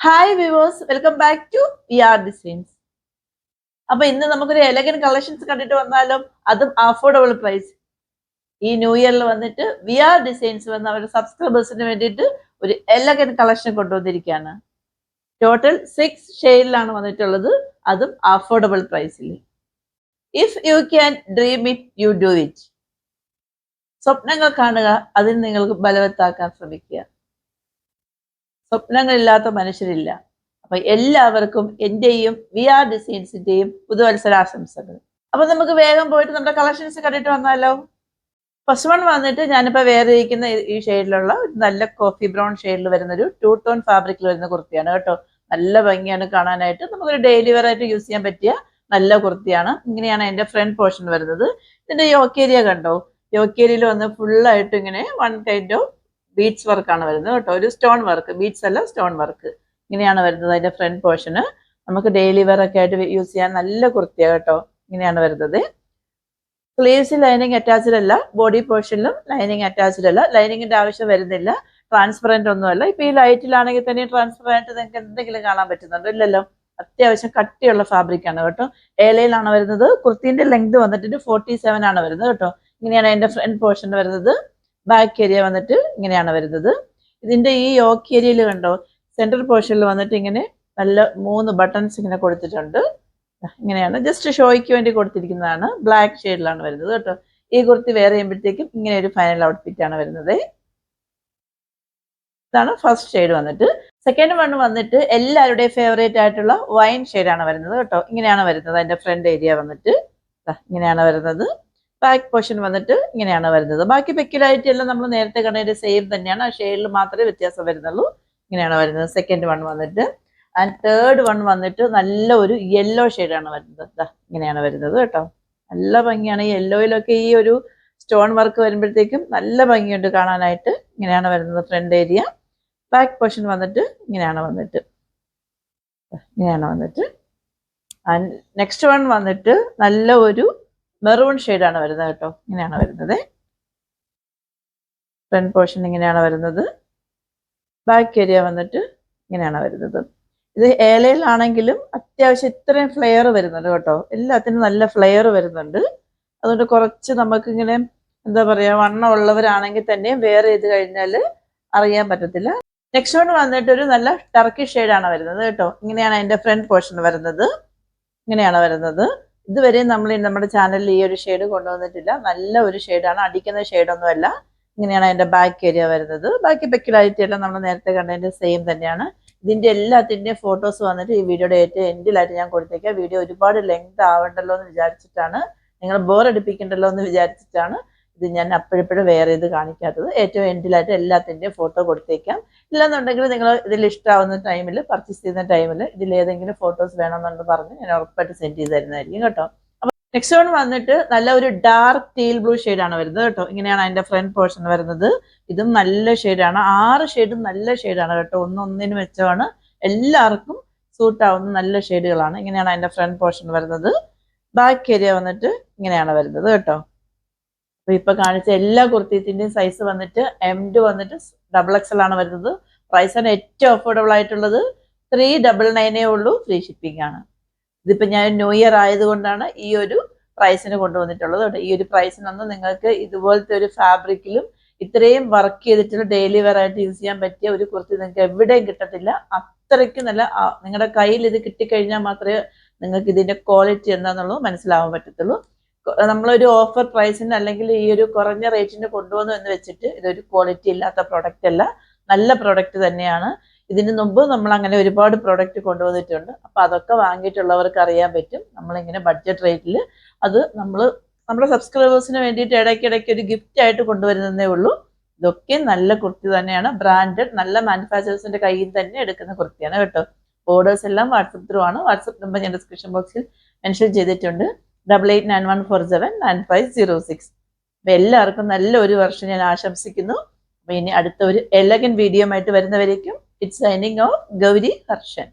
Hi viewers, welcome back to VR designs. അപ്പൊ ഇന്ന് നമുക്കൊരു എലഗൻ കളക്ഷൻസ് കണ്ടിട്ട് വന്നാലും, അതും അഫോർഡബിൾ പ്രൈസ്. ഈ ന്യൂ ഇയറിൽ വന്നിട്ട് VR ഡിസൈൻസ് വന്ന് അവരുടെ സബ്സ്ക്രൈബേഴ്സിന് വേണ്ടിയിട്ട് ഒരു എലഗൻ കളക്ഷൻ കൊണ്ടുവന്നിരിക്കുകയാണ്. ടോട്ടൽ 6 ഷെയ്ഡിലാണ് വന്നിട്ടുള്ളത്, അതും അഫോർഡബിൾ പ്രൈസിൽ. If you can dream it, you do it. സ്വപ്നങ്ങൾ കാണുക, അതിന് നിങ്ങൾക്ക് ബലവത്താക്കാൻ ശ്രമിക്കുക. സ്വപ്നങ്ങളില്ലാത്ത മനുഷ്യരില്ല. അപ്പൊ എല്ലാവർക്കും എന്റെയും VR ഡിസൈൻസിന്റെയും പുതുവത്സരാശംസകൾ. അപ്പൊ നമുക്ക് വേഗം പോയിട്ട് നമ്മുടെ കളക്ഷൻസ് കണ്ടിട്ട് വന്നാലോ. ഫസ്റ്റ് വൺ വന്നിട്ട് ഞാനിപ്പോ വേറെ ഇരിക്കുന്ന ഈ ഷെയ്ഡിലുള്ള ഒരു നല്ല കോഫി ബ്രൗൺ ഷെയ്ഡിൽ വരുന്ന ഒരു 2 ടോൺ ഫാബ്രിക്കിൽ വരുന്ന കുർത്തിയാണ് കേട്ടോ. നല്ല ഭംഗിയാണ് കാണാനായിട്ട്. നമുക്കൊരു ഡെയിലി വെയർ ആയിട്ട് യൂസ് ചെയ്യാൻ പറ്റിയ നല്ല കുർത്തിയാണ്. ഇങ്ങനെയാണ് അതിന്റെ ഫ്രണ്ട് പോർഷൻ വരുന്നത്. ഇതിന്റെ യോക്ക് ഏരിയ കണ്ടോ, യോക്ക് ഏരിയയിൽ വന്ന് ഫുള്ളായിട്ട് ഇങ്ങനെ വൺ കൈൻഡ് ഓഫ് ബീഡ്സ് വർക്കാണ് വരുന്നത് കേട്ടോ. ഒരു സ്റ്റോൺ വർക്ക്, ബീഡ്സ് അല്ല സ്റ്റോൺ വർക്ക്. ഇങ്ങനെയാണ് വരുന്നത് അതിന്റെ ഫ്രണ്ട് പോർഷന്. നമുക്ക് ഡെയിലി വെയർ ഒക്കെ ആയിട്ട് യൂസ് ചെയ്യാൻ നല്ല കുർത്തിയാണ് കേട്ടോ. ഇങ്ങനെയാണ് വരുന്നത്. സ്ലീവ്സിൽ ലൈനിങ് അറ്റാച്ച്ഡ് അല്ല, ബോഡി പോർഷനിലും ലൈനിങ് അറ്റാച്ച്ഡ് അല്ല. ലൈനിങ്ങിന്റെ ആവശ്യം വരുന്നില്ല. ട്രാൻസ്പെറന്റ് ഒന്നുമല്ല. ഇപ്പൊ ഈ ലൈറ്റിലാണെങ്കിൽ തന്നെ ട്രാൻസ്പെറന്റ് നിങ്ങൾക്ക് എന്തെങ്കിലും കാണാൻ പറ്റുന്നുണ്ടോ? ഇല്ലല്ലോ. അത്യാവശ്യം കട്ടിയുള്ള ഫാബ്രിക് ആണ് കേട്ടോ. ഏലയിലാണ് വരുന്നത്. കുർത്തിന്റെ ലെങ്ത് വന്നിട്ട് 47 ആണ് വരുന്നത് കേട്ടോ. ഇങ്ങനെയാണ് അതിന്റെ ഫ്രണ്ട് പോർഷൻ വരുന്നത്. ബാക്ക് ഏരിയ വന്നിട്ട് ഇങ്ങനെയാണ് വരുന്നത്. ഇതിന്റെ ഈ യോക്ക് ഏരിയയിൽ കണ്ടോ, സെൻട്രൽ പോർഷനിൽ വന്നിട്ട് ഇങ്ങനെ നല്ല 3 ബട്ടൺസ് ഇങ്ങനെ കൊടുത്തിട്ടുണ്ട്. ഇങ്ങനെയാണ് ജസ്റ്റ് ഷോയ്ക്ക് വേണ്ടി കൊടുത്തിരിക്കുന്നതാണ്. ബ്ലാക്ക് ഷെയ്ഡിലാണ് വരുന്നത് കേട്ടോ. ഈ കുർത്തി വെയർ ചെയ്യുമ്പോഴത്തേക്കും ഇങ്ങനെ ഒരു ഫൈനൽ ഔട്ട്ഫിറ്റ് ആണ് വരുന്നത്. ഇതാണ് ഫസ്റ്റ് ഷെയ്ഡ് വന്നിട്ട്. സെക്കൻഡ് വൺ വന്നിട്ട് എല്ലാവരുടെയും ഫേവറേറ്റ് ആയിട്ടുള്ള വൈൻ ഷെയ്ഡാണ് വരുന്നത് കേട്ടോ. ഇങ്ങനെയാണ് വരുന്നത്. അതിന്റെ ഫ്രണ്ട് ഏരിയ വന്നിട്ട് ഇങ്ങനെയാണ് വരുന്നത്. ബാക്ക് പോർഷൻ വന്നിട്ട് ഇങ്ങനെയാണ് വരുന്നത്. ബാക്കി പെക്യുലാരിറ്റി എല്ലാം നമ്മൾ നേരത്തെ കണ്ടതിന്റെ സെയിം തന്നെയാണ്. ആ ഷെയ്ഡിൽ മാത്രമേ വ്യത്യാസം വരുന്നുള്ളൂ. ഇങ്ങനെയാണ് വരുന്നത് സെക്കൻഡ് വൺ വന്നിട്ട്. ആൻഡ് തേർഡ് വൺ വന്നിട്ട് നല്ല ഒരു യെല്ലോ ഷെയ്ഡാണ് വരുന്നത്. ഇങ്ങനെയാണ് വരുന്നത് കേട്ടോ. നല്ല ഭംഗിയാണ്. ഈ യെല്ലോയിലൊക്കെ ഈ ഒരു സ്റ്റോൺ വർക്ക് വരുമ്പോഴത്തേക്കും നല്ല ഭംഗിയുണ്ട് കാണാനായിട്ട്. ഇങ്ങനെയാണ് വരുന്നത് ഫ്രണ്ട് ഏരിയ. ബാക്ക് പോർഷൻ വന്നിട്ട് ഇങ്ങനെയാണ് വന്നിട്ട്. ആൻഡ് നെക്സ്റ്റ് വൺ വന്നിട്ട് നല്ല ഒരു മെറൂൺ ഷെയ്ഡാണ് വരുന്നത് കേട്ടോ. ഇങ്ങനെയാണ് വരുന്നത്. ഫ്രണ്ട് പോർഷൻ ഇങ്ങനെയാണ് വരുന്നത്. ബാക്ക് ഏരിയ വന്നിട്ട് ഇങ്ങനെയാണ് വരുന്നത്. ഇത് ഏലയിലാണെങ്കിലും അത്യാവശ്യം ഇത്രയും ഫ്ലെയർ വരുന്നുണ്ട് കേട്ടോ. എല്ലാത്തിനും നല്ല ഫ്ലെയർ വരുന്നുണ്ട്. അതുകൊണ്ട് കുറച്ച് നമുക്ക് ഇങ്ങനെ എന്താ പറയാ, വണ്ണം ഉള്ളവരാണെങ്കിൽ തന്നെ വേറെ ചെയ്ത് കഴിഞ്ഞാൽ അറിയാൻ പറ്റത്തില്ല. നെക്സ്റ്റ് വൺ വന്നിട്ട് ഒരു നല്ല ടർക്കി ഷെയ്ഡാണ് വരുന്നത് കേട്ടോ. ഇങ്ങനെയാണ് അതിന്റെ ഫ്രണ്ട് പോർഷൻ വരുന്നത്. ഇങ്ങനെയാണ് വരുന്നത്. ഇതുവരെ നമ്മൾ നമ്മുടെ ചാനലിൽ ഈ ഒരു ഷെയ്ഡ് കൊണ്ടുവന്നിട്ടില്ല. നല്ല ഒരു ഷെയ്ഡാണ്, അടിക്കുന്ന ഷെയ്ഡൊന്നും അല്ല. ഇങ്ങനെയാണ് അതിന്റെ ബാക്ക് ഏരിയ വരുന്നത്. ബാക്കി പെക്യുലാരിറ്റി എല്ലാം നമ്മൾ നേരത്തെ കണ്ടതിന്റെ സെയിം തന്നെയാണ്. ഇതിന്റെ എല്ലാത്തിന്റെയും ഫോട്ടോസ് വന്നിട്ട് ഈ വീഡിയോയുടെ ഏറ്റവും എൻഡിലായിട്ട് ഞാൻ കൊടുത്തേക്കാം. വീഡിയോ ഒരുപാട് ലെങ്ത് ആവണ്ടല്ലോ എന്ന് വിചാരിച്ചിട്ടാണ്, നിങ്ങൾ ബോർ അടിപ്പിക്കണ്ടല്ലോ എന്ന് വിചാരിച്ചിട്ടാണ് ഇത് ഞാൻ അപ്പോഴെപ്പോഴും വേറെ ഇത് കാണിക്കാത്തത്. ഏറ്റവും എൻഡിലായിട്ട് എല്ലാത്തിന്റെയും ഫോട്ടോ കൊടുത്തേക്കാം. ഇല്ലെന്നുണ്ടെങ്കിൽ നിങ്ങൾ ഇതിൽ ഇഷ്ടമാവുന്ന ടൈമിൽ, പർച്ചേസ് ചെയ്യുന്ന ടൈമിൽ ഇതിലേതെങ്കിലും ഫോട്ടോസ് വേണമെന്നുണ്ട് പറഞ്ഞ് ഞാൻ ഉറപ്പായിട്ട് സെൻഡ് ചെയ്ത് തരുന്നതായിരിക്കും കേട്ടോ. അപ്പൊ നെക്സ്റ്റ് വൺ വന്നിട്ട് നല്ല ഒരു ഡാർക്ക് ടീൽ ബ്ലൂ ഷെയ്ഡാണ് വരുന്നത് കേട്ടോ. ഇങ്ങനെയാണ് അതിന്റെ ഫ്രണ്ട് പോർഷൻ വരുന്നത്. ഇതും നല്ല ഷെയ്ഡാണ്. 6 ഷെയ്ഡും നല്ല ഷെയ്ഡാണ് കേട്ടോ. ഒന്നൊന്നിന് വെച്ചാണ് എല്ലാവർക്കും സൂട്ട് ആവുന്ന നല്ല ഷെയ്ഡുകളാണ്. ഇങ്ങനെയാണ് അതിന്റെ ഫ്രണ്ട് പോർഷൻ വരുന്നത്. ബാക്ക് ഏരിയ വന്നിട്ട് ഇങ്ങനെയാണ് വരുന്നത് കേട്ടോ. അപ്പൊ ഇപ്പൊ കാണിച്ച എല്ലാ കുർത്തീസിന്റെയും സൈസ് വന്നിട്ട് M2 വന്നിട്ട് XXL ആണ് വരുന്നത്. പ്രൈസാണ് ഏറ്റവും അഫോർഡബിൾ ആയിട്ടുള്ളത്. 399 ഉള്ളൂ. ഫ്രീ ഷിപ്പിംഗ് ആണ്. ഇതിപ്പോ ഞാൻ ന്യൂ ഇയർ ആയതുകൊണ്ടാണ് ഈ ഒരു പ്രൈസിന് കൊണ്ടുവന്നിട്ടുള്ളത് കേട്ടോ. ഈ ഒരു പ്രൈസിനൊന്നും നിങ്ങൾക്ക് ഇതുപോലത്തെ ഒരു ഫാബ്രിക്കിലും ഇത്രയും വർക്ക് ചെയ്തിട്ടുള്ള ഡെയിലി വെയർ ആയിട്ട് യൂസ് ചെയ്യാൻ പറ്റിയ ഒരു കുർത്തി നിങ്ങൾക്ക് എവിടെയും കിട്ടത്തില്ല. അത്രയ്ക്ക് നല്ല, നിങ്ങളുടെ കയ്യിൽ ഇത് കിട്ടിക്കഴിഞ്ഞാൽ മാത്രമേ നിങ്ങൾക്ക് ഇതിന്റെ ക്വാളിറ്റി എന്താണെന്നുള്ളത് മനസ്സിലാവാൻ പറ്റത്തുള്ളൂ. നമ്മളൊരു ഓഫർ പ്രൈസിന് അല്ലെങ്കിൽ ഈ ഒരു കുറഞ്ഞ റേറ്റിന് കൊണ്ടുവന്നു എന്ന് വെച്ചിട്ട് ഇതൊരു ക്വാളിറ്റി ഇല്ലാത്ത പ്രൊഡക്റ്റ് അല്ല, നല്ല പ്രൊഡക്റ്റ് തന്നെയാണ്. ഇതിന് മുമ്പ് നമ്മൾ അങ്ങനെ ഒരുപാട് പ്രൊഡക്റ്റ് കൊണ്ടുവന്നിട്ടുണ്ട്. അപ്പൊ അതൊക്കെ വാങ്ങിയിട്ടുള്ളവർക്ക് അറിയാൻ പറ്റും. നമ്മളിങ്ങനെ ബഡ്ജറ്റ് റേറ്റിൽ അത് നമ്മുടെ സബ്സ്ക്രൈബേഴ്സിന് വേണ്ടിയിട്ട് ഇടയ്ക്കിടയ്ക്ക് ഒരു ഗിഫ്റ്റ് ആയിട്ട് കൊണ്ടുവരുന്നതേ ഉള്ളൂ. ഇതൊക്കെ നല്ല കുർത്തി തന്നെയാണ്. ബ്രാൻഡഡ്, നല്ല മാനുഫാക്ചറേഴ്സിന്റെ കയ്യിൽ തന്നെ എടുക്കുന്ന കുർത്തിയാണ് കേട്ടോ. ഓർഡേഴ്സ് എല്ലാം വാട്സപ്പ് ത്രൂ ആണ്. വാട്സപ്പ് നമ്പർ ഞാൻ ഡിസ്ക്രിപ്ഷൻ ബോക്സിൽ മെൻഷൻ ചെയ്തിട്ടുണ്ട്. 8891479506. അപ്പൊ എല്ലാവർക്കും നല്ല ഒരു വർഷം ഞാൻ ആശംസിക്കുന്നു. അപ്പൊ ഇനി അടുത്ത ഒരു എലഗൻ വീഡിയോ ആയിട്ട് വരുന്നവരേക്കും it's signing off Gauri Harshan.